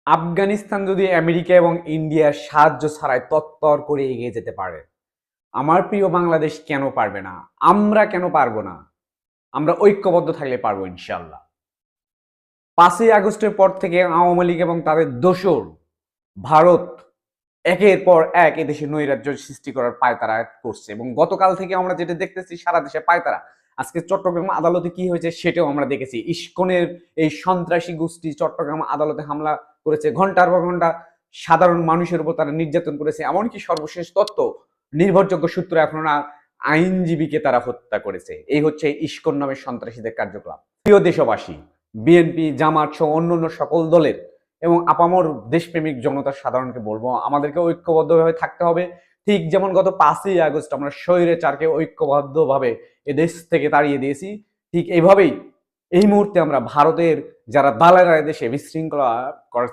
আফগানিস্তান যদি আমেরিকা এবং ইন্ডিয়ার সাহায্য ছাড়াই তত্তর করে এগিয়ে যেতে পারে, আমার প্রিয় বাংলাদেশ কেন পারবে না? আমরা কেন পারবো না? আমরা ঐক্যবদ্ধ থাকলে পারবো ইনশাল্লাহ। 5ই আগস্টের পর থেকে আওয়ামী লীগ এবং তাদের দোসর ভারত একের পর এক এদেশে নৈরাজ্য সৃষ্টি করার পায়তারা করছে, এবং গতকাল থেকে আমরা যেটা দেখতেছি সারা দেশে পায়তারা। আজকে চট্টগ্রাম আদালতে কি হয়েছে সেটাও আমরা দেখেছি। ইস্কনের এই সন্ত্রাসী গোষ্ঠী চট্টগ্রাম আদালতে হামলা করেছে, ঘন্টার পর ঘন্টা সাধারণ মানুষের উপর তারা নির্যাতন করেছে। এমনকি সর্বশেষ তথ্য নির্ভরযোগ্য সূত্র এখন না, আইনজীবীকে তারা হত্যা করেছে। এই হচ্ছে ইস্কন নামের সন্ত্রাসীদের কার্যকলাপ। প্রিয় দেশবাসী, বিএনপি, জামাত সহ অন্যান্য সকল দলের এবং আপামর দেশপ্রেমিক জনতার সাধারণকে বলবো, আমাদেরকে ঐক্যবদ্ধভাবে থাকতে হবে। ঠিক যেমন গত 5ই আগস্ট আমরা স্বৈরাচারকে ঐক্যবদ্ধভাবে এ দেশ থেকে তাড়িয়ে দিয়েছি, ঠিক এইভাবেই এই মুহূর্তে আমরা ভারতের যারা দালালেরা দেশে বিশৃঙ্খলা করার